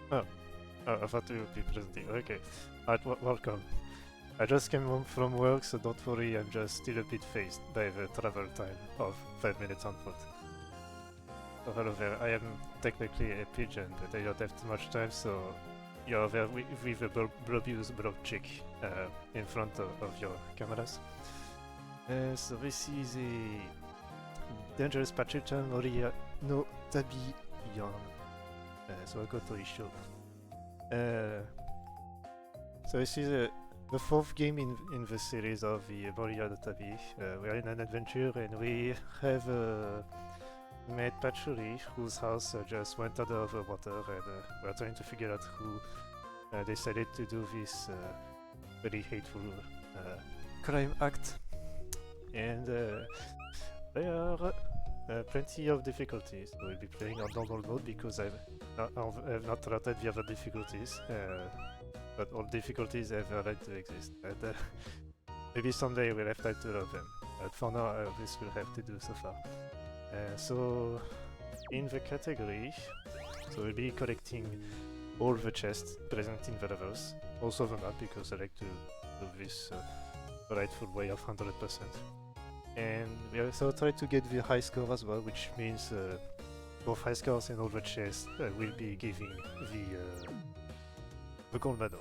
Oh, I thought you would be presenting. Okay, welcome. I just came home from work, so don't worry, I'm just still a bit phased by the travel time of 5 minutes on foot. So hello there, I am technically a pigeon, but I don't have too much time, so you're there with a blobbious blog chick in front of your cameras. So this is a dangerous Patche-san no tabi yon. So I got to issue. So this is the fourth game in the series of the Moria no Tabi. We are in an adventure and we have met Patchouli, whose house just went under the water, and we are trying to figure out who decided to do this very hateful crime act. And there are plenty of difficulties. We'll be playing on normal mode because I've not started the other difficulties, but all difficulties have a right to exist. And maybe someday we'll have time to learn them. But for now, this will have to do so far. So, in the category, so we'll be collecting all the chests present in the levels, also the map, because I like to do this rightful way of 100%. And we also try to get the high score as well, which means both high scores and all the chests will be giving the gold medal.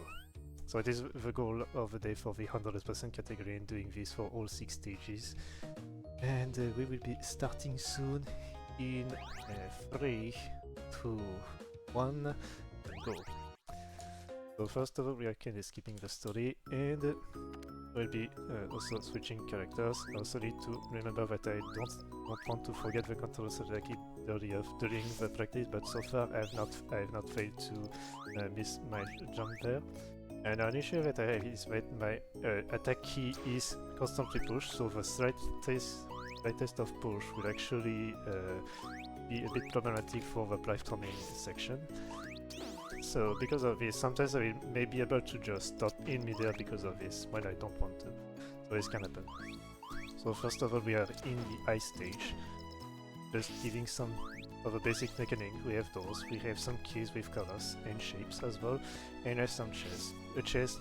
So it is the goal of the day for the 100% category and doing this for all 6 stages. And we will be starting soon in 3, 2, 1, go. So first of all, we are kind of skipping the story, and we'll be also switching characters. I also need to remember that I don't want to forget the controls that I keep during the practice, but so far I have not failed to miss my jump there. And an issue that I have is that my attack key is constantly pushed, so the slightest of push will actually be a bit problematic for the platforming section. So because of this, sometimes I may be able to just stop in midair because of this when I don't want to. So this can happen. So first of all, we are in the ice stage. Just giving some of the basic mechanic. We have those. We have some keys with colors and shapes as well, and have some chests. A chest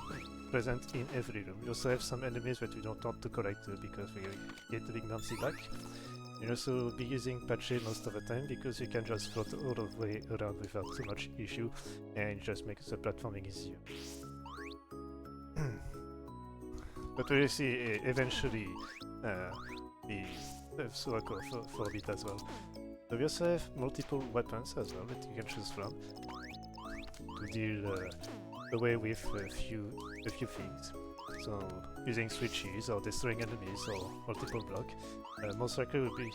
present in every room. We also have some enemies that we don't want to collect because we get the big bouncy back. You also be using Patche most of the time because you can just float all the way around without too much issue and just makes the platforming easier. But we'll see eventually the Suako for it as well. So we also have multiple weapons as well that you can choose from to deal away with a few things. So using switches or destroying enemies or multiple block. Most likely we'll be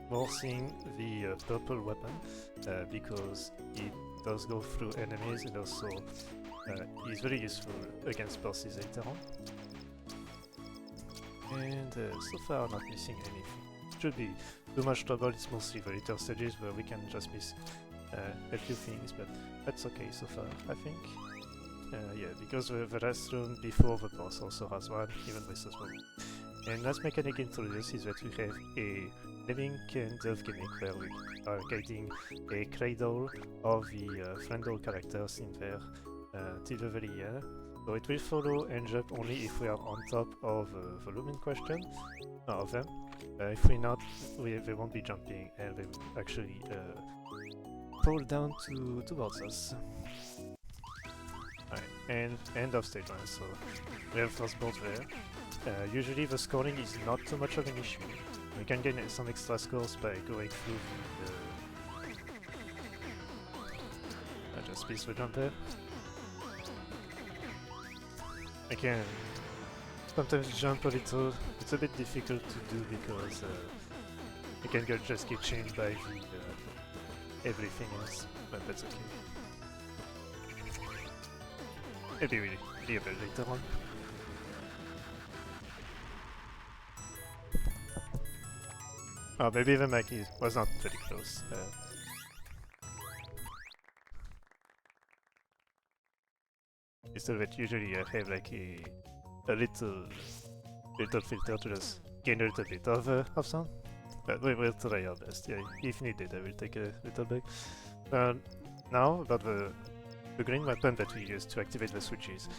more seeing the purple weapon because it does go through enemies and also is very useful against bosses later on. And so far I'm not missing anything. Should be too much trouble, it's mostly the later stages where we can just miss a few things, but that's okay so far, I think. Yeah, because the last room before the boss also has one, even with a small. And last mechanic introduced is that we have a living and death gimmick where we are guiding a cradle of the friendly characters in there till the very end. So it will follow and jump only if we are on top of the room in question, of them. If we're not, they won't be jumping and they will actually fall down towards us. And end of stage 1, so we have first board there. Usually the scoring is not too much of an issue. We can gain some extra scores by going through the... I just missed the jump there. I can sometimes jump a little, it's a bit difficult to do because I can just get changed by the everything else, but that's okay. Maybe we'll be a bit later on. Oh, maybe the mic was not very close. Instead of it, usually I have like a little filter to just gain a little bit of sound. But we will try our best. Yeah, if needed, I will take a little break. Now about the the green weapon that we use to activate the switches.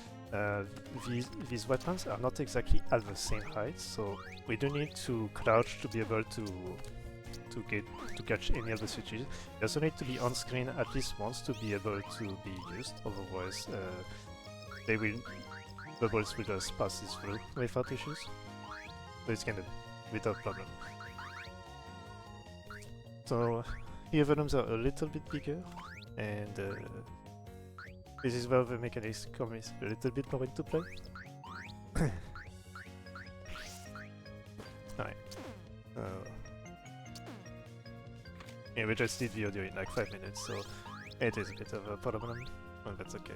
These weapons are not exactly at the same height, so we do need to crouch to be able to catch any of the switches. You also need to be on screen at least once to be able to be used, otherwise bubbles will just pass this through without issues. So it's kind of without problem. So here the rooms are a little bit bigger, and this is where the mechanics come a little bit more into play. Alright. Yeah, we just did the audio in like 5 minutes, so it is a bit of a problem, but that's okay.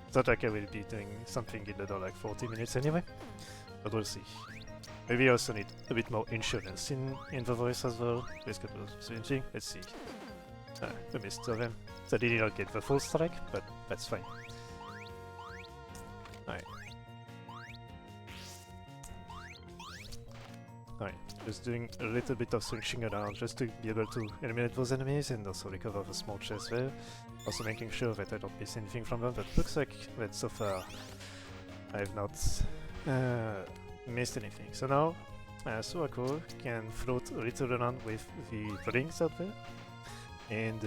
It's not like I will be doing something in another like 40 minutes anyway, but we'll see. Maybe I also need a bit more insurance in the voice as well. This could be the same thing. Let's see. I missed two of them. So I did not get the full strike, but that's fine. Alright. Alright, just doing a little bit of switching around just to be able to eliminate those enemies and also recover the small chest there. Also making sure that I don't miss anything from them, but looks like that so far I have not missed anything. So now Suako can float a little around with the rings out there, and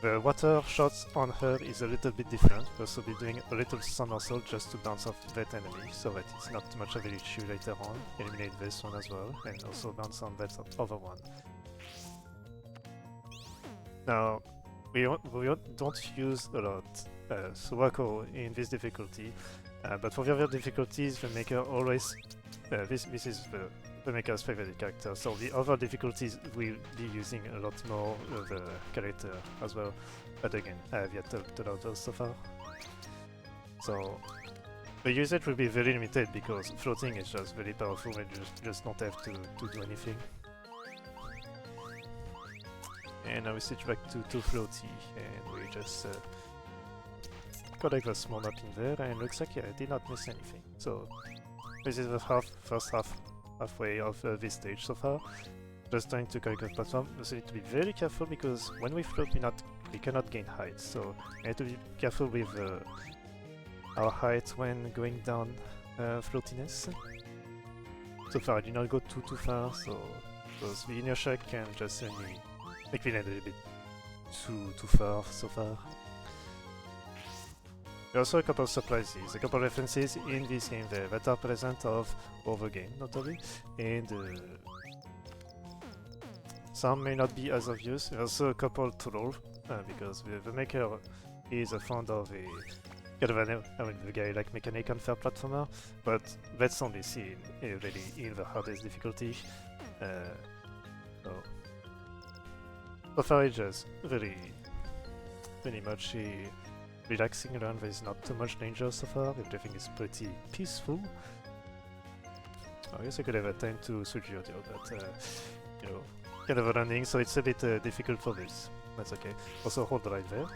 the water shots on her is a little bit different. We'll also be doing a little somersault just to bounce off that enemy, so that it's not too much of an issue later on. Eliminate this one as well, and also bounce on that other one. Now, we don't use a lot Suako in this difficulty, but for the other difficulties, the maker always... this is the maker's favorite character, so the other difficulties will be using a lot more of the character as well, but again, I have yet to know those so far. So the usage will be very limited because floating is just very powerful and you just don't have to do anything. And now we switch back to floaty, and we just collect the small map in there, and it looks like, yeah, I did not miss anything. So this is the first halfway of this stage so far. Just trying to collect the platform. We need to be very careful because when we float, we cannot gain height. So we have to be careful with our height when going down floatiness. So far, I did not go too far, so because the inertia can just only make me land a little bit too far so far. There are also a couple of surprises, a couple of references in this game there that are present of other game, notably, and some may not be as obvious. There are also a couple to roll, because the maker is a fond of a kind of a guy like mechanic and fair platformer, but that's only seen really in the hardest difficulty. So far it's just very much a relaxing run. There is not too much danger so far. Everything is pretty peaceful. I guess I could have had time to switch the audio, but you know, kind of running, so it's a bit difficult for this. That's okay. Also hold right there.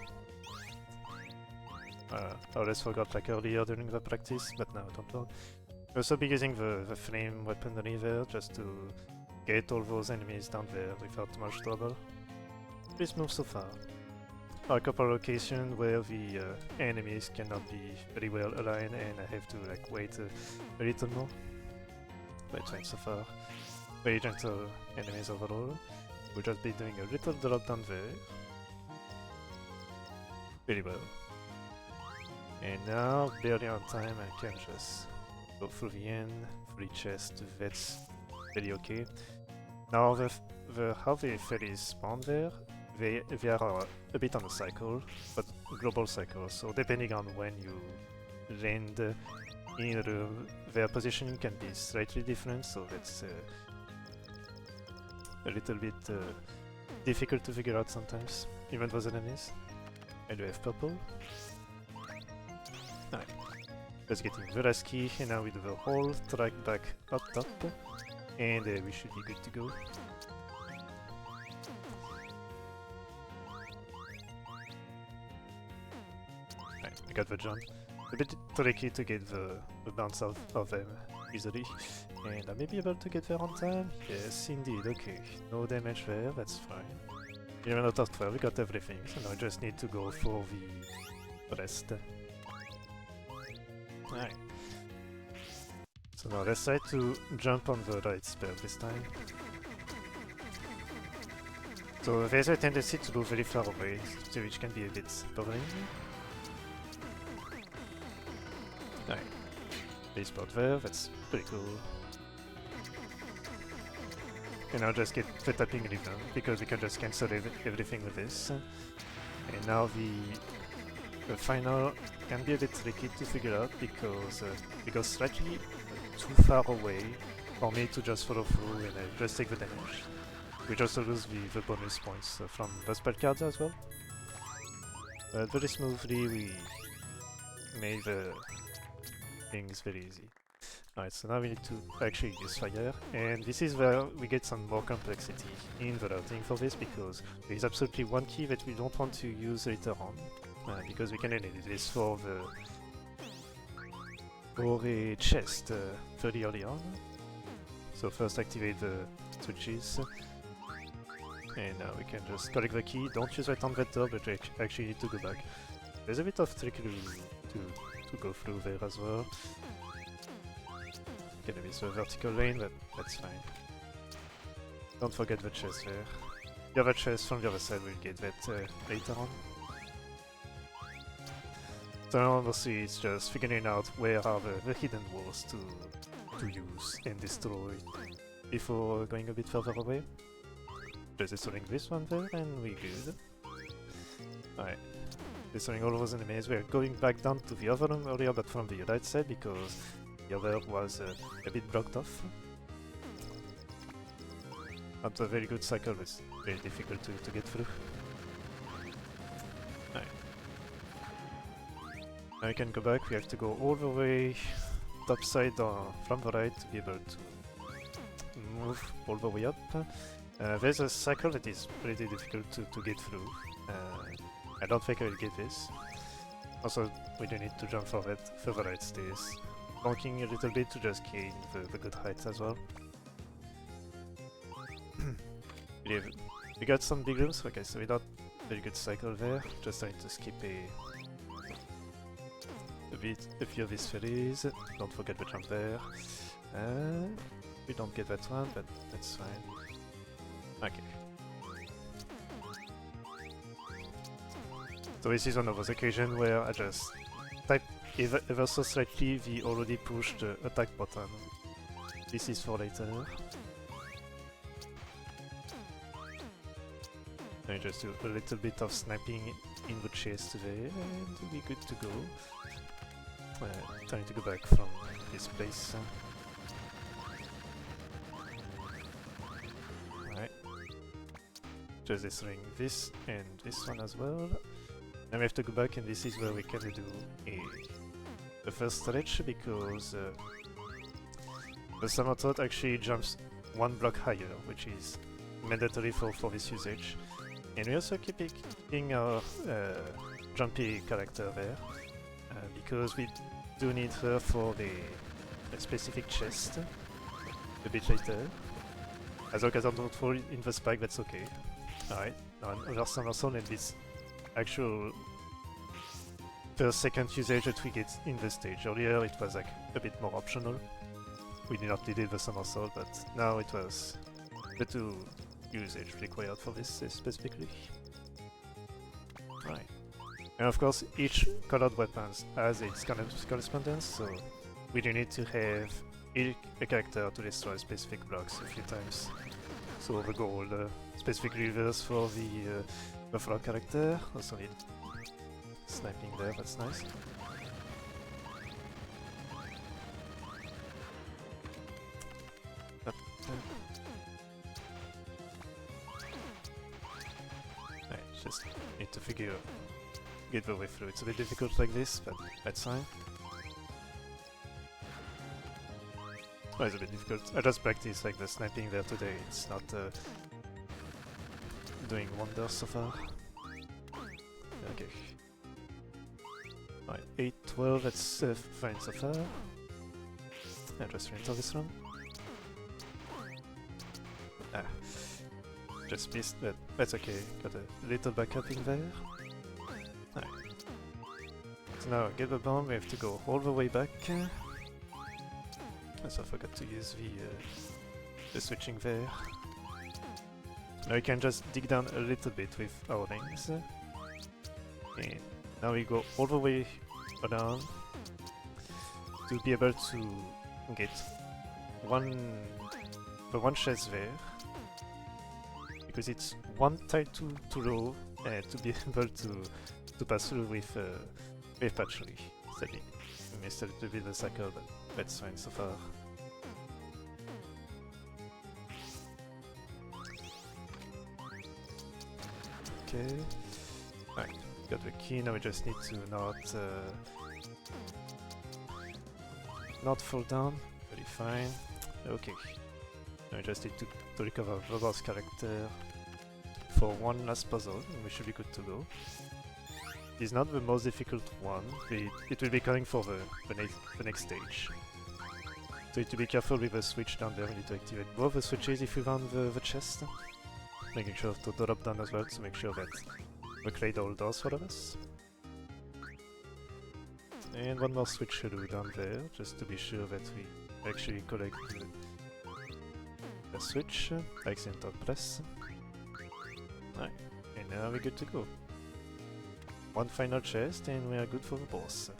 I always forgot like earlier during the practice, but now I don't know. I'll also be using the flame weaponry there just to get all those enemies down there without much trouble. This move so far. A couple of locations where the enemies cannot be very well aligned and I have to like wait a little more. But it's fine so far. Very gentle enemies overall. We'll just be doing a little drop down there. Very well. And now, barely on time, I can just go through the end, free chest, that's very okay. Now how the fairies spawn there, they are a bit on a cycle, but a global cycle, so depending on when you land in a room, their positioning can be slightly different, so that's a little bit difficult to figure out sometimes, even those enemies. I do have purple. Alright, just getting very ski, and now we do the whole track back up top, and we should be good to go. Right, I got the jump. A bit tricky to get the bounce of them easily, and I may be able to get there on time. Yes, indeed, okay. No damage there, that's fine. Even out of 12, we got everything, so now I just need to go for the rest. Alright. So now let's try to jump on the right spell this time. So there's a tendency to go very far away, which can be a bit boring. Alright. Base board there, that's pretty cool. And now just get the tapping rhythm, because we can just cancel everything with this. And now the final can be a bit tricky to figure out, because it goes slightly too far away for me to just follow through and just take the damage. We just lose the bonus points from the spell cards as well. But very smoothly we made the things very easy. Alright, so now we need to actually use fire, and this is where we get some more complexity in the routing for this, because there is absolutely one key that we don't want to use later on, because we can only do this for a chest very early on. So first activate the switches, and now we can just collect the key. Don't use that on that door, but actually need to go back. There's a bit of trick to go through there as well. Gonna miss the vertical lane, but that's fine. Don't forget the chest there. The other chest from the other side, we'll get that later on. So honestly, it's just figuring out where are the hidden walls to use and destroy before going a bit further away. Just destroying this one there, and we're good. Alright. Destroying all those enemies. We're going back down to the other room earlier, but from the right side, because the other was a bit blocked off. Not a very good cycle, but it's very difficult to get through. Right. Now we can go back. We have to go all the way top side from the right to be able to move all the way up. There's a cycle that is pretty difficult to get through. I don't think I will get this. Also, we don't need to jump for that further right stairs. Bonking a little bit to just gain the good height as well. We got some big rooms, okay, so we got very good cycle there. Just trying to skip a few of these ferries. Don't forget the jump there. We don't get that one, but that's fine. Okay. So this is one of those occasions where I just type ever so slightly the already pushed attack button. This is for later. I just do a little bit of sniping in the chest there, and we're good to go. Trying to go back from this place. Alright. Just destroying this and this one as well. Now we have to go back, and this is where we can do the first stretch, because the summer thought actually jumps one block higher, which is mandatory for this usage. And we also keeping our jumpy character there, because we do need her for the specific chest a bit later. As long as I don't fall in the spike, that's okay. Alright, now another somersault, and this actual per second usage that we get in the stage. Earlier it was like a bit more optional. We did not need the somersault, but now it was the 2 usage required for this specifically. Right. And of course each colored weapon has its correspondence, so we do need to have a character to destroy specific blocks a few times. So the gold specific reverse for the frog character, also need sniping there, that's nice. Right, just need to get the way through. It's a bit difficult like this, but that's fine. Oh, it's a bit difficult. I just practiced like the sniping there today. It's not doing wonders so far. Okay. Alright, 8, 12, that's fine so far. I'll just re-enter this room. Ah. Just missed, but that's okay. Got a little backup in there. Alright. So now, get the bomb, we have to go all the way back. So I forgot to use the switching there. Now we can just dig down a little bit with our rings. And now we go all the way around to be able to get the one chest there. Because it's one tile too low to be able to pass through with Patche. Sadly, we missed a little bit the cycle, but that's fine so far. Okay, alright, got the key. Now we just need to not fall down. Very fine. Okay. Now we just need to recover the boss character for one last puzzle, and we should be good to go. It's not the most difficult one, it will be coming for the next stage. So you need to be careful with the switch down there. We need to activate both the switches if we want the chest. Making sure to drop down as well to make sure that the clay doll does follow us. And one more switch to do down there, just to be sure that we actually collect the switch. Accidental press. Alright, and now we're good to go. One final chest and we are good for the boss.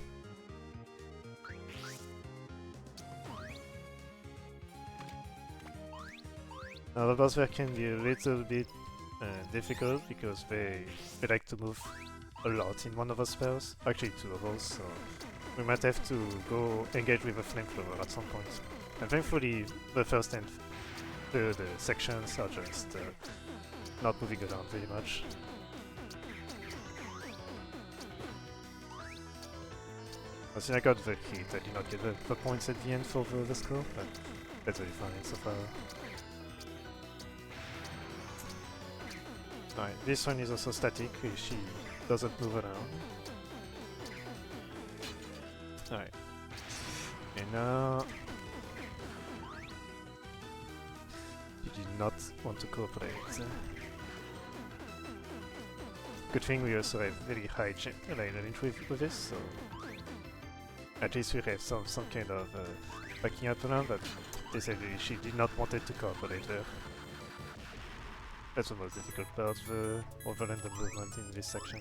Now the boss there can be a little bit difficult because they like to move a lot in one of the spells. Actually two of us, so we might have to go engage with a flamethrower at some point. And thankfully the first and third sections are just not moving around very much. I think I got the hit, I did not get the points at the end for the score, but that's very fine so far. Alright, this one is also static, she doesn't move around. Alright. And now... you did not want to cooperate. Good thing we also have very high line range with this, so... at least we have some kind of backing up around, but basically she did not want it to cooperate there. That's the most difficult part, the random movement in this section.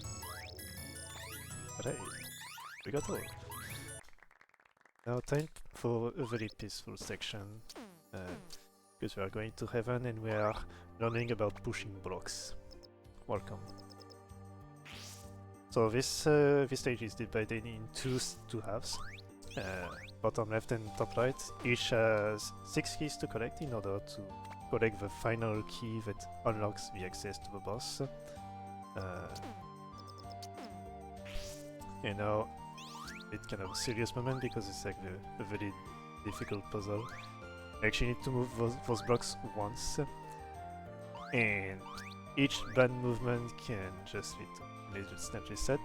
But hey, we got all. Now time for a very peaceful section, because we are going to heaven and we are learning about pushing blocks. Welcome. So this stage is divided in two halves, bottom left and top right. Each has 6 keys to collect in order to collect the final key that unlocks the access to the boss. And now it's kind of a serious moment because it's like a very difficult puzzle. You actually need to move those blocks once, and each bad movement can just lead to snap reset.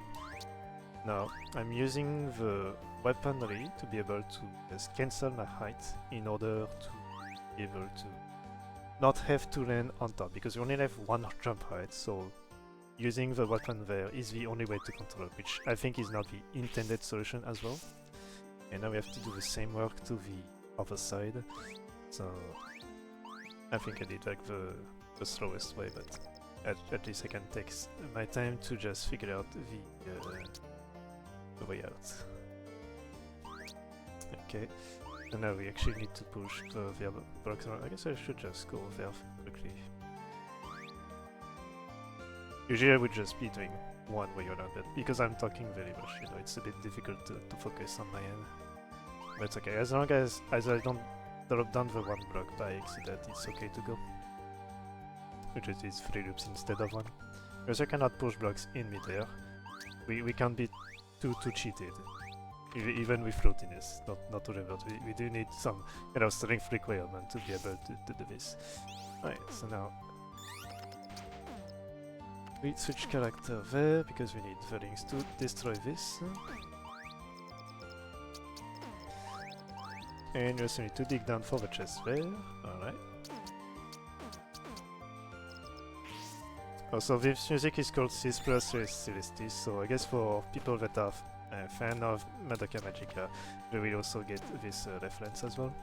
Now I'm using the weaponry to be able to just cancel my height in order to be able to not have to land on top, because we only have one jump height, so using the weapon there is the only way to control it, which I think is not the intended solution as well. And now we have to do the same work to the other side, so I think I did like the slowest way, but at least I can take my time to just figure out the way out. Okay, and now we actually need to push the other blocks around. I guess I should just go there quickly. Usually I would just be doing one way or another, because I'm talking very much, you know, it's a bit difficult to focus on my end. But it's okay, as long as I don't drop down the one block by accident, it's okay to go. Which is 3 loops instead of 1. Because I cannot push blocks in midair. We can't be too cheated. Even with floatiness, not to revert. We do need some kind of strength requirement to be able to do this. Alright, so now we switch character there because we need the rings to destroy this. And you also need to dig down for the chest there. Alright. Also, this music is called Cis Plus Celestis, so I guess for people that are a fan of Madoka Magica, they will also get this reference as well.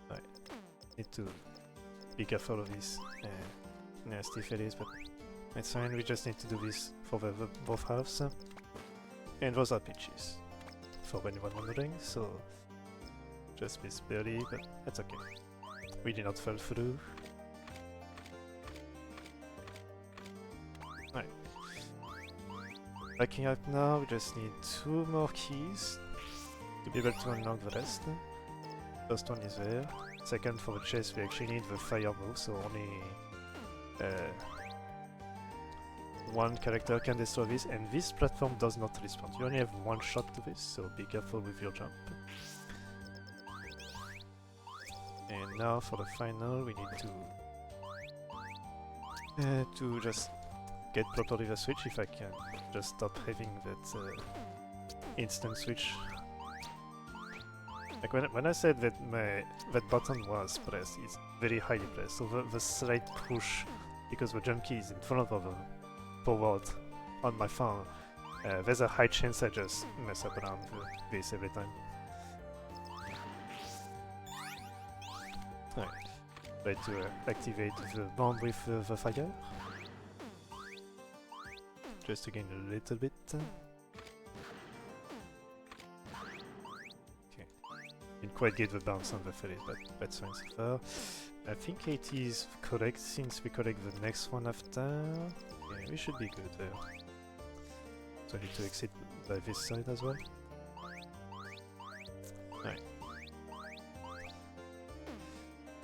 Right. Need to be careful of these nasty fellies, but it's fine, we just need to do this for both halves. And those are pitches, for anyone wondering, so just miss barely, but that's okay. We did not fall through. Right. Backing up now, we just need 2 more keys to be able to unlock the rest. First one is there. Second, for the chest, we actually need the fire move, so only one character can destroy this, and this platform does not respawn. You only have 1 shot to this, so be careful with your jump. And now for the final, we need to just get properly the switch, if I can just stop having that instant switch. Like when I said that that button was pressed, it's very highly pressed, so the slight push, because the jump key is in front of the forward on my phone, there's a high chance I just mess up around this every time. Right. Try to activate the bomb with the fire. Just to gain a little bit. Okay. Didn't quite get the bounce on the ferry, but that's fine so far. I think 80 is correct since we collect the next one after. Yeah, we should be good there. So I need to exit by this side as well. Right.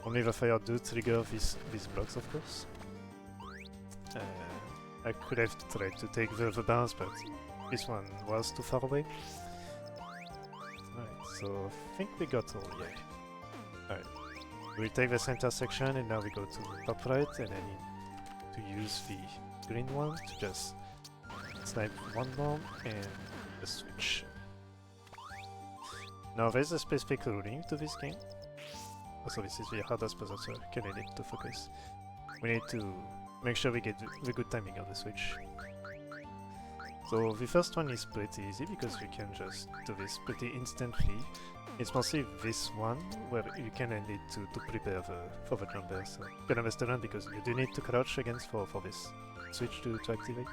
Only the fire do trigger these blocks, of course. I could have tried to take the bounce, but this one was too far away. Alright, so I think we got all, yeah. Alright, we take the center section and now we go to the top right, and I need to use the green one to just snipe one bomb and the switch. Now there's a specific ruling to this game. Also, this is the hardest puzzle, so I kind of need to focus. We need to make sure we get the good timing of the switch. So the first one is pretty easy because we can just do this pretty instantly. It's mostly this one where you kind of need to prepare for the jump there. So gonna mess around because you do need to crouch against for this switch to activate.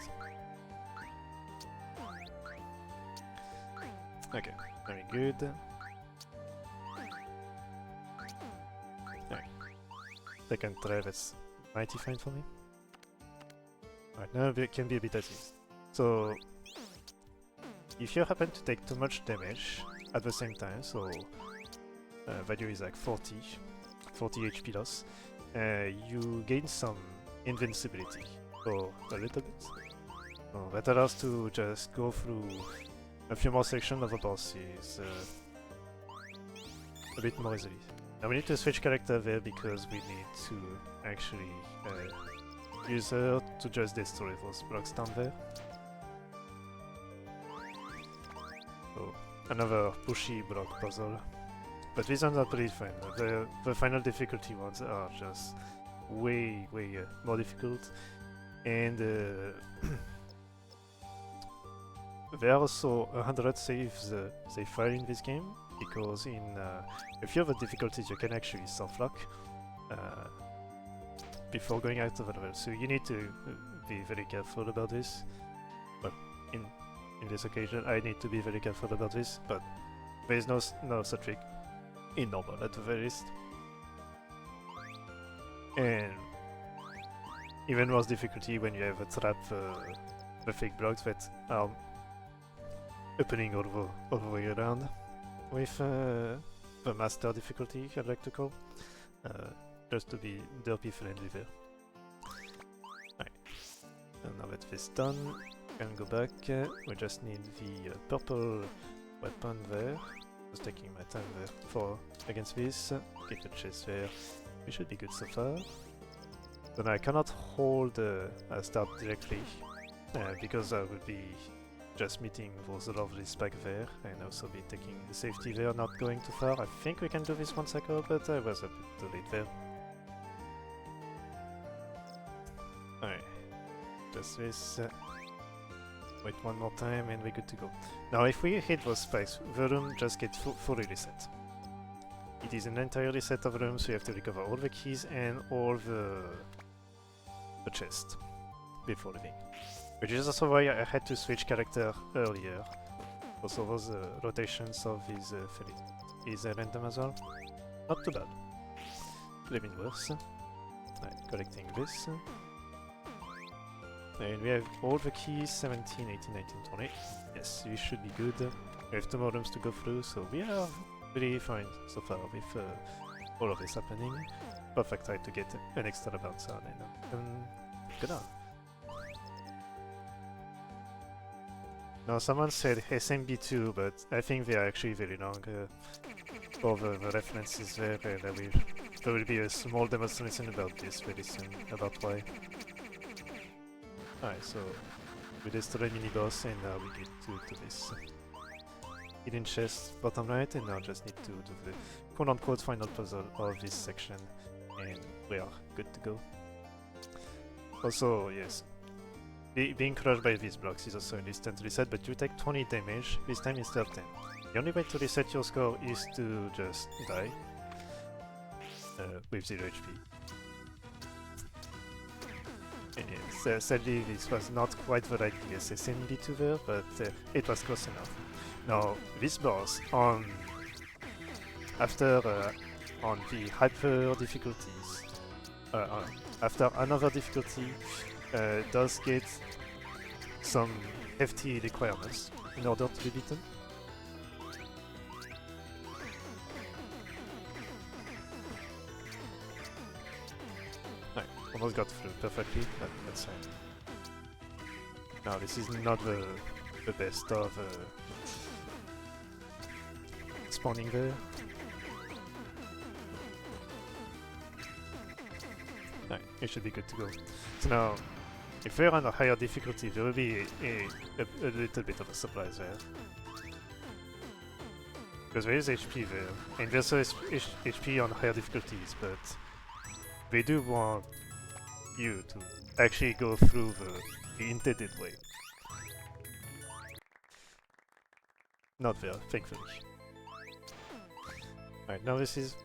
Okay, very good. Alright, second try, that's mighty fine for me. Right, now it can be a bit easy. So, if you happen to take too much damage at the same time, so value is like 40 HP loss, you gain some invincibility for a little bit. So that allows to just go through a few more sections of the bosses a bit more easily. Now we need to switch character there because we need to actually use her to just destroy those blocks down there. So, another pushy block puzzle. But these ones are pretty fun. The final difficulty ones are just way more difficult. And there are also 100 saves save file in this game, because in a few of the difficulties you can actually soft lock before going out of the level, so you need to be very careful about this. But in this occasion I need to be very careful about this, but there is no such trick in normal at the very least. And even worse difficulty when you have a trap the fake blocks that are opening all the way around with the master difficulty, I'd like to call. Just to be derpy friendly there. Right. And now that this is done, we can go back. We just need the purple weapon there. Just taking my time there for against this. Get the chest there. We should be good so far. Then I cannot hold a start directly because I would be just meeting those lovelies back there, and also be taking the safety there, not going too far. I think we can do this one cycle, but I was a bit too late there. Alright, just this. Wait one more time and we're good to go. Now if we hit those spikes, the room just gets fully reset. It is an entire reset of rooms, so you have to recover all the keys and all the chest before leaving. Which is also why I had to switch character earlier. Also those rotations of these is random as well. Not too bad. Could have been worse. Right, collecting this. And we have all the keys, 17, 18, 19, 20. Yes, we should be good. We have 2 more rooms to go through, so we are really fine so far with all of this happening. Perfect time to get an extra bounce on and good on. Now someone said SMB2, but I think they are actually very long. All the references there, there will be a small demonstration about this very soon, about why. Alright, so we destroy mini boss and now we get to this hidden chest bottom right, and now just need to do the quote-unquote final puzzle of this section and we are good to go. Also, yes, being crushed by these blocks is also an instant reset, but you take 20 damage this time instead of 10. The only way to reset your score is to just die with 0 HP. And yes, sadly this was not quite the right SMB2 there, but it was close enough. Now this boss on the hyper difficulties, after another difficulty, does get some hefty requirements in order to be beaten. Right, almost got through perfectly, but that's fine. Now this is not the best of spawning there. Right, it should be good to go. So now, if we're on a higher difficulty, there will be a little bit of a surprise there. Because there is HP there, and there's also HP on higher difficulties, but we do want you to actually go through the intended way. Not there, thankfully. Alright, now this is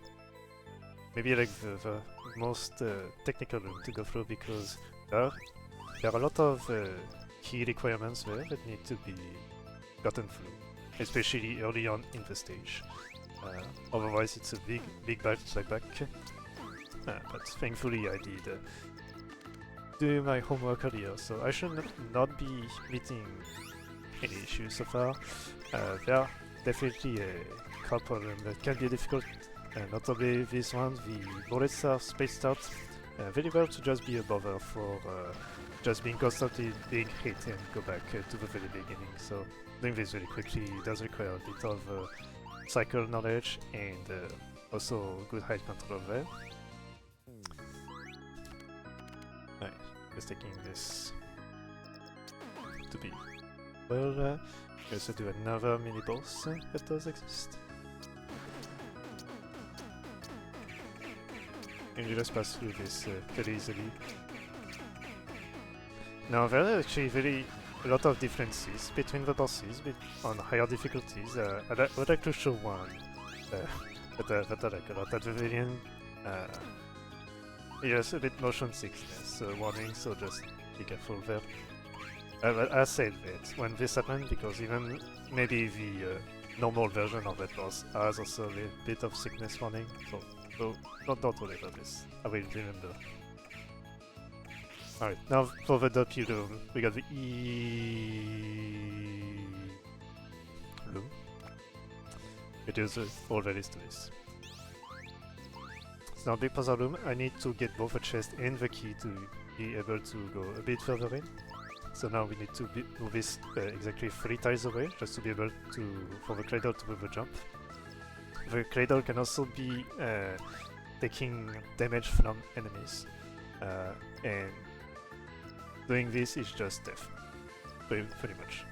maybe like the most technical room to go through, because there are a lot of key requirements there that need to be gotten through, especially early on in the stage. Otherwise it's a big back. But thankfully I did do my homework earlier, so I should not be meeting any issues so far. There are definitely a couple of them that can be difficult, notably this one. The bullets are spaced out very well to just be a bother for just being constantly being hit and go back to the very beginning. So doing this very quickly does require a bit of cycle knowledge and also good height control there. Right, just taking this to be well. We also do another mini boss that does exist. And you just pass through this very easily. Now there are actually a lot of differences between the bosses on higher difficulties. I would like to show one that I like a lot. At the very end, yes, a bit motion sickness warning, so just be careful there. But I said that when this happened, because even maybe the normal version of that boss has also a bit of sickness warning, so don't worry about this. I will remember. Alright, now for the dopey room, we got the E room. It is all there is to this. So now big puzzle room, I need to get both the chest and the key to be able to go a bit further in. So now we need to move this exactly 3 tiles away, just to be able for the cradle to move a jump. The cradle can also be taking damage from enemies, and doing this is just death, pretty much.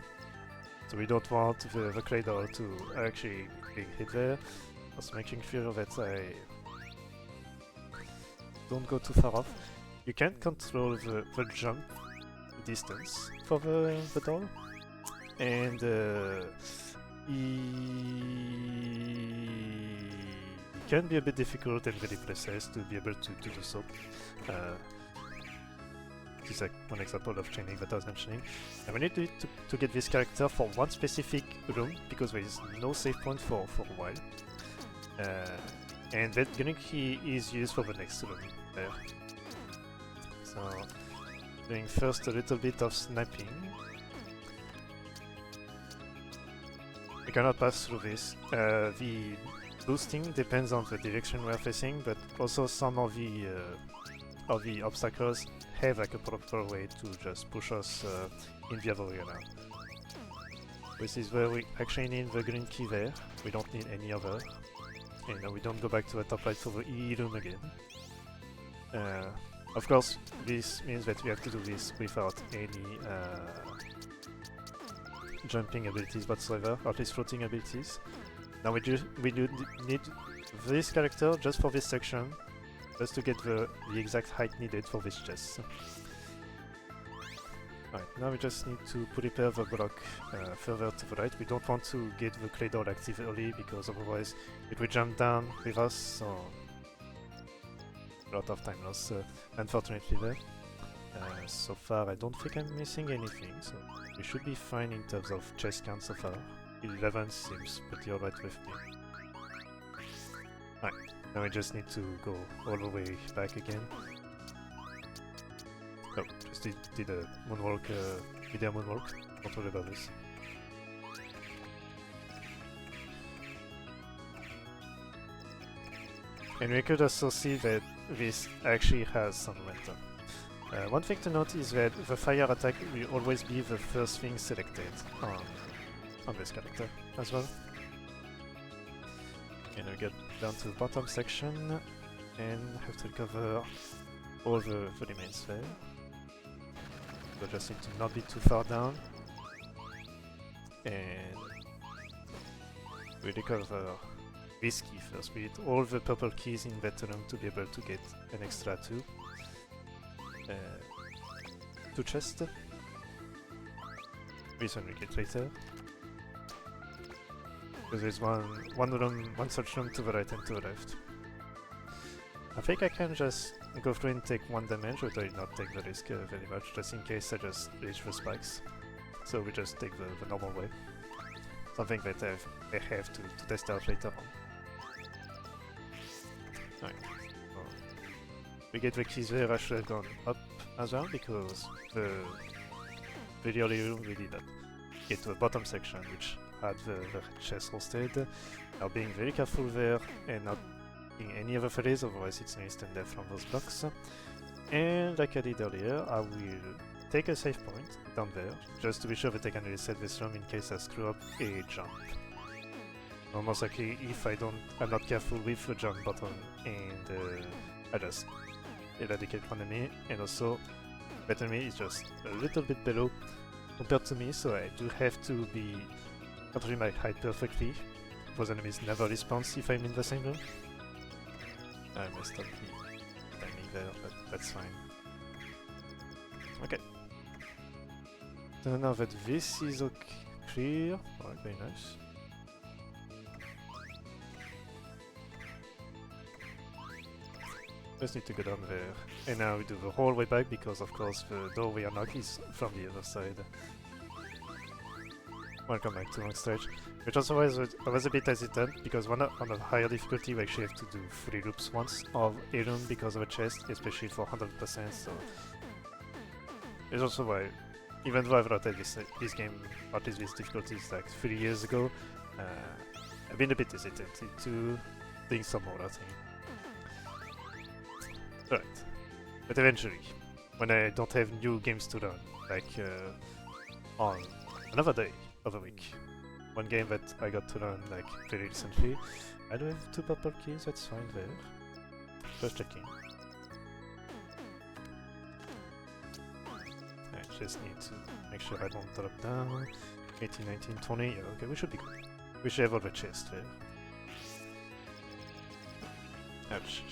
So we don't want the cradle to actually be hit there. Just making sure that I don't go too far off. You can control the jump distance for the doll, and it can be a bit difficult and very precise to be able to do so. This is like one example of chaining that I was mentioning. And we need to get this character for one specific room, because there is no save point for a while. And that getting key is used for the next room there. So, doing first a little bit of snapping. We cannot pass through this. The boosting depends on the direction we are facing, but also some of the obstacles have like a proper way to just push us in the other way around. This is where we actually need the green key there. We don't need any other. And now we don't go back to the top right for the E room again. Of course, this means that we have to do this without any jumping abilities whatsoever, or at least floating abilities. Now we do need this character just for this section, just to get the exact height needed for this chest. Alright, now we just need to prepare the block further to the right. We don't want to get the cradle active early, because otherwise it will jump down with us, so a lot of time loss, unfortunately there. So far I don't think I'm missing anything, so we should be fine in terms of chest count so far. 11 seems pretty alright with me. Alright, now we just need to go all the way back again. Oh, just did a moonwalk, video moonwalk, don't worry about this. And we could also see that this actually has some momentum. One thing to note is that the fire attack will always be the first thing selected on this character as well. And we get down to the bottom section and have to recover all the remains there. So just need to not be too far down. And we recover this key first. We need all the purple keys in that room to be able to get an extra 2. 2 chests. This one we get later. Because there's one such room to the right and to the left. I think I can just go through and take 1 damage, but I not take the risk very much, just in case I just reach the spikes. So we just take the normal way. Something that I have to test out later on. Alright. We get the keys there. I should have gone up as well, because the early room we did get to the bottom section, which had the chest hosted. Now being very careful there and not doing any other phase, otherwise it's an instant death from those blocks. And like I did earlier, I will take a save point down there, just to be sure that I can reset this room in case I screw up a jump. Most likely, if I'm not careful with the jump button, and I just eradicate one enemy, and also that enemy is just a little bit below compared to me, so I do have to be controlling my height perfectly. Those enemies never respawn if I'm in the same room. I messed up the timing there, but that's fine. Okay. So now that this is clear, alright, very nice. Just need to go down there. And now we do the whole way back, because of course the door we unlock is from the other side. Welcome back to long stage. Which also I was a bit hesitant, because on a higher difficulty we actually have to do 3 loops once of a room because of a chest, especially for 100%, so... It's also why, even though I've started this game, or at least this difficulty, like 3 years ago, I've been a bit hesitant into doing some more, I think. Right, but eventually, when I don't have new games to learn, like on another day of the week, one game that I got to learn like very recently, I do have 2 purple keys, that's fine there. Just checking. I just need to make sure I don't drop down. 18, 19, 20. Yeah, okay, we should be good. We should have all the chest there. Ouch.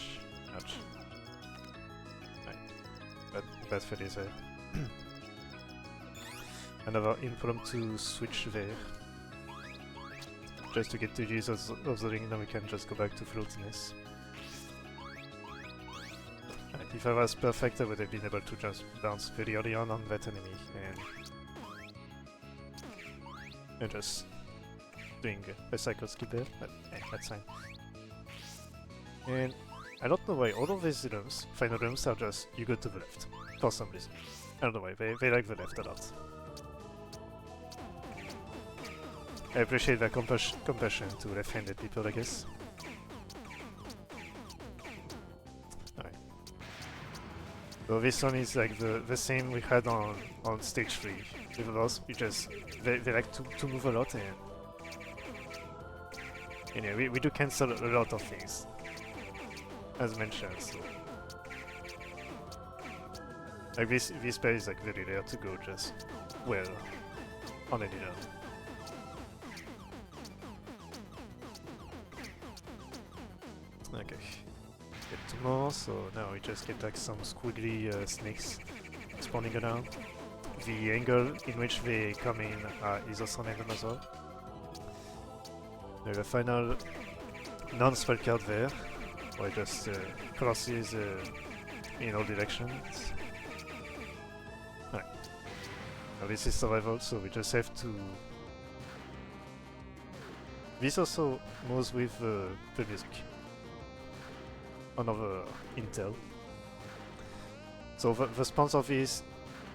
Ouch. Right. Bad for this there. Another impromptu switch there. Just to get to use of the ring, now we can just go back to floatiness. Right, if I was perfect, I would have been able to just bounce very early on that enemy and just doing a cycle skip there, but that's fine. And I don't know why all of these rooms, final rooms, are just you go to the left for some reason. I don't know why, they like the left a lot. I appreciate their compassion to left-handed people, I guess. Alright. So this one is like the same we had on stage 3 with the boss. They like to move a lot, and anyway, we do cancel a lot of things, as mentioned. So like this spell is like very rare to go just well on any round. Okay, get 2 more, so now we just get like some squiggly snakes spawning around. The angle in which they come in is also random as well. We have a final non-spell card there, where it just crosses in all directions. Alright. Now this is survival, so we just have to... This also moves with the music. Another intel. So the spawns of this,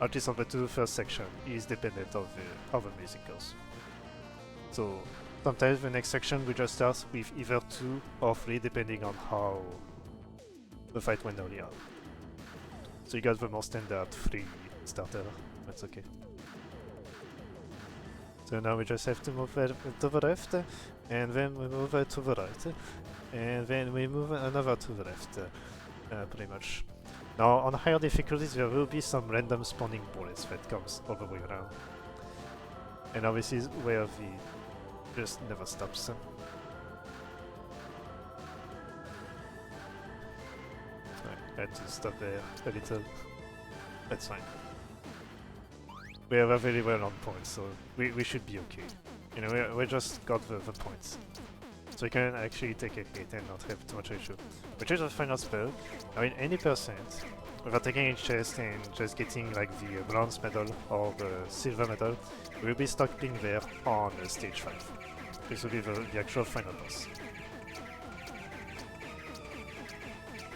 at least on the 2 first section, is dependent of how the music goes. So sometimes the next section we just start with either 2 or 3 depending on how the fight went earlier. So you got the more standard 3 starter, that's okay. So now we just have to move to the left, and then we move to the right. And then we move another to the left, pretty much. Now, on higher difficulties, there will be some random spawning bullets that comes all the way around. And now this is where the just never stops. I had to stop there a little. That's fine. We are very well on points, so we should be okay. You know, we just got the points. So we can actually take a hit and not have too much issue. Which is the final spell. Now in any percent, without taking a chest and just getting like the bronze medal or the silver medal, we'll be stopping there on stage 5. This will be the actual final boss.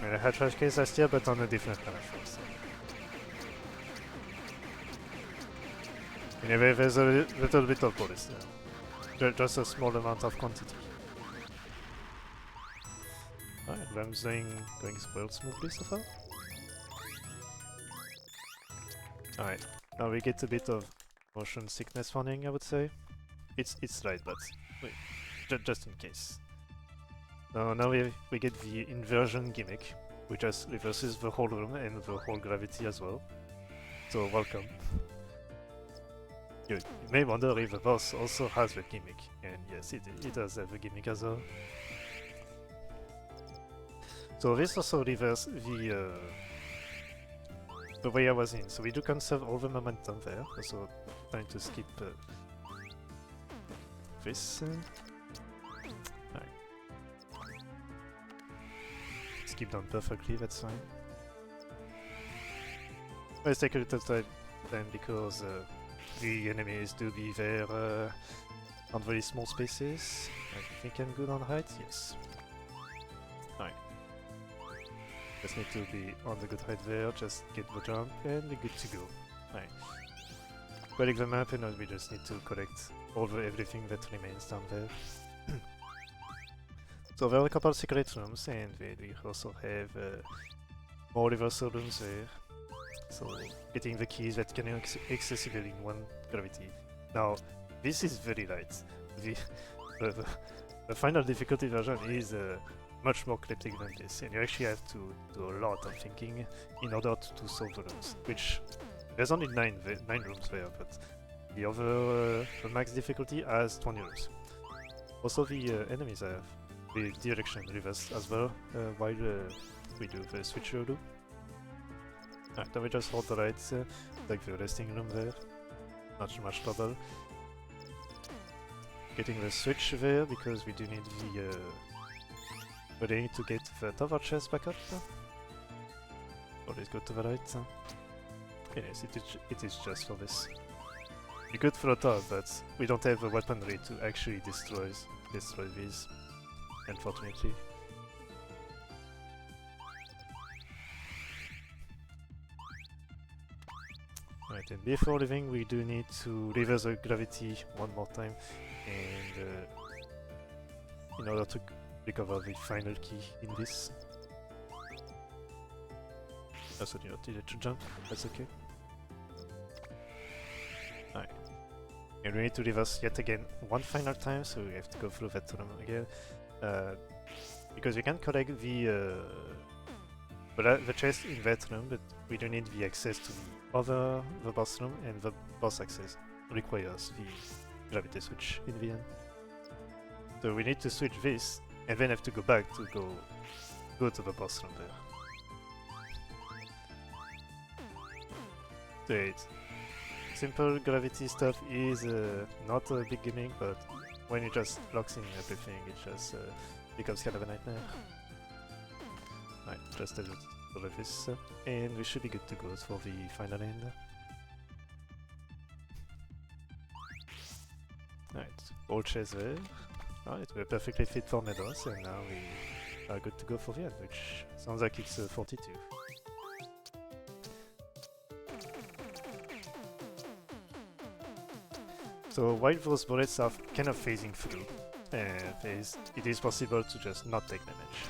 And I had trash case last year, but on a different platform. So. Anyway, there's a little bit of bullets there. Just a small amount of quantity. Alright, Ram's going well smoothly so far. Alright, now we get a bit of motion sickness warning, I would say. It's slight, but wait, just in case. Now we get the inversion gimmick, which just reverses the whole room and the whole gravity as well. So welcome. You may wonder if the boss also has the gimmick, and yes, it does have a gimmick as well. So this also reverses the way I was in. So we do conserve all the momentum there. Also trying to skip this. Right. Skip down perfectly, that's fine. Let's take a little time because the enemies do be there on very small spaces. I think I'm good on height, yes. Alright. Just need to be on the good height there, just get the jump and we're good to go. Alright. Collect the map and we just need to collect everything that remains down there. So there are a couple of secret rooms and we also have more reversal rooms there. So getting the keys that can be accessible in 1 gravity. Now this is very light. The final difficulty version is much more cryptic than this, and you actually have to do a lot of thinking in order to solve the rooms, which there's only 9 rooms there, but The other the max difficulty has 20 euros. Also, the enemies have the direction reverse as well while we do the switcheroo. Alright, then we just hold the right, like the resting room there. Not much trouble. Getting the switch there because we do need the ready to get the tower chest back up. Always go to the right. Yes, it is just for this. We could throw top, but we don't have the weaponry to actually destroy these, unfortunately. Right, and before leaving we do need to reverse the gravity one more time, and in order to recover the final key in this. Also do not need to jump, that's okay. Alright. And we need to reverse yet again one final time, so we have to go through that room again. Because we can collect the chest in that room, but we don't need the access to the boss room, and the boss access requires the gravity switch in the end. So we need to switch this, and then have to go back to go to the boss room there. Great. Simple gravity stuff is not a big gimmick, but when it just locks in everything, it just becomes kind of a nightmare. Right, just have all of this, and we should be good to go for the final end. Right, all chairs there. Alright, we're perfectly fit for medals, and now we are good to go for the end, which sounds like it's 42. So while those bullets are kind of phasing through, it is possible to just not take damage.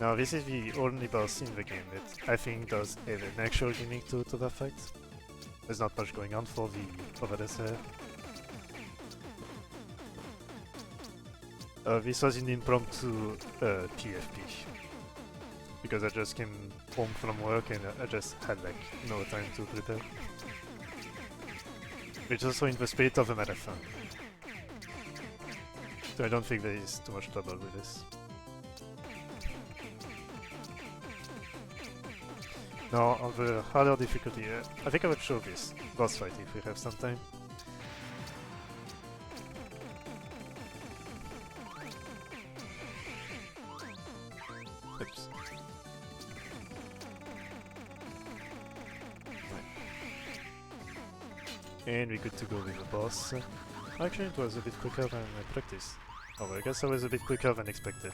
Now this is the only boss in the game that I think does have an actual gimmick to the fight. There's not much going on for the others here. This was an impromptu PFP. Because I just came home from work and I just had like no time to prepare. Which is also in the spirit of a marathon. So I don't think there is too much trouble with this. Now on the harder difficulty, I think I would show this boss fight if we have some time. Oops. And we're good to go with the boss. Actually, it was a bit quicker than I practiced. Oh, I guess I was a bit quicker than expected.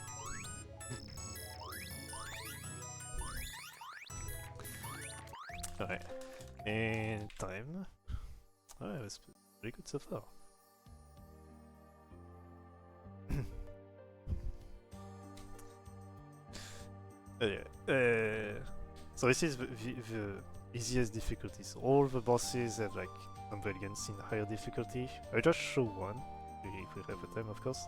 Alright, and time. Alright, that's pretty good so far. So this is the easiest difficulty. So all the bosses have like ingredients in higher difficulty. I'll just show one, if we have the time of course.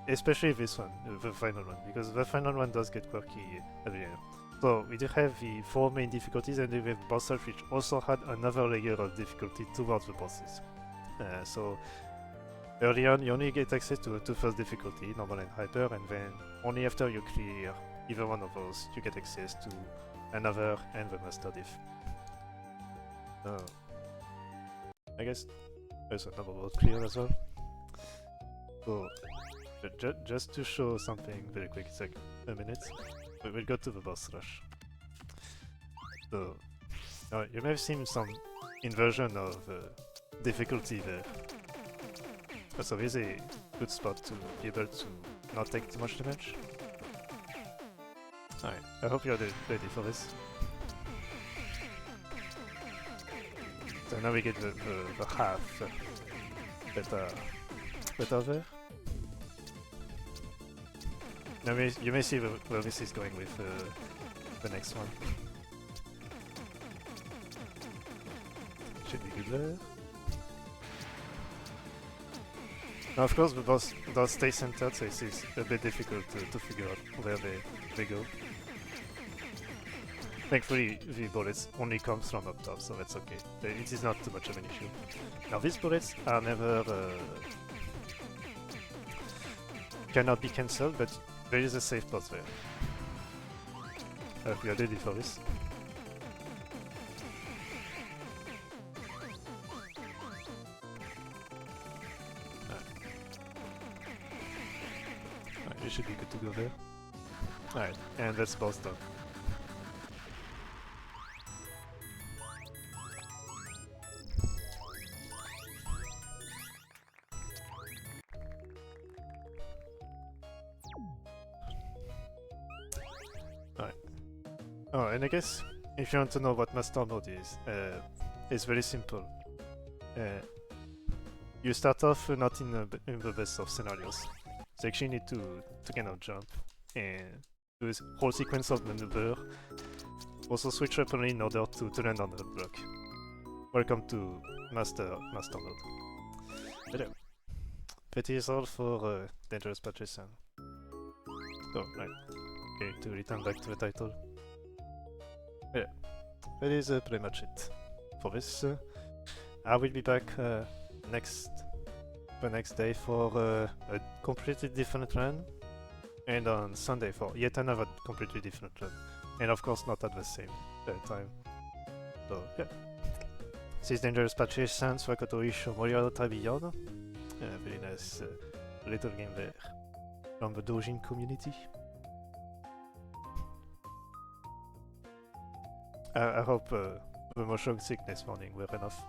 Especially this one, the final one, because the final one does get quirky at the end. So we do have the 4 main difficulties, and we have boss self, which also had another layer of difficulty towards the bosses. So early on you only get access to the 2 first difficulty, normal and hyper, and then only after you clear either one of those you get access to another and the master diff. I guess there's another world clear as well. So just to show something very quick, it's like a minute. We will go to the boss rush. So you may have seen some inversion of difficulty there. So this is a good spot to be able to not take too much damage. Alright, I hope you're ready for this. So now we get the half better there. Now you may see where this is going with the next one. Should be good there. Now of course the boss does stay centered, so it's a bit difficult to figure out where they go. Thankfully, the bullets only come from up top, so that's okay. It is not too much of an issue. Now, these bullets are never... cannot be cancelled, but there is a safe spot there. We are ready for this. Alright, you should be good to go there. Alright, and that's boss done. Oh, and I guess if you want to know what master mode is, it's very simple. You start off not in the best of scenarios. So you actually need to kind of jump and do this whole sequence of maneuver. Also switch weapon in order to land on the block. Welcome to master mode. But that is all for Dangerous Patche-san. So, right. Okay, to return back to the title. Yeah, that is pretty much it for this. I will be back the next day for a completely different run, and on Sunday for yet another completely different run, and of course not at the same time. So yeah, this is Dangerous Patche-san, Swakoto Isho Moriaro Beyond. Very nice little game there from the Dojin community. I hope the motion sickness warning were enough.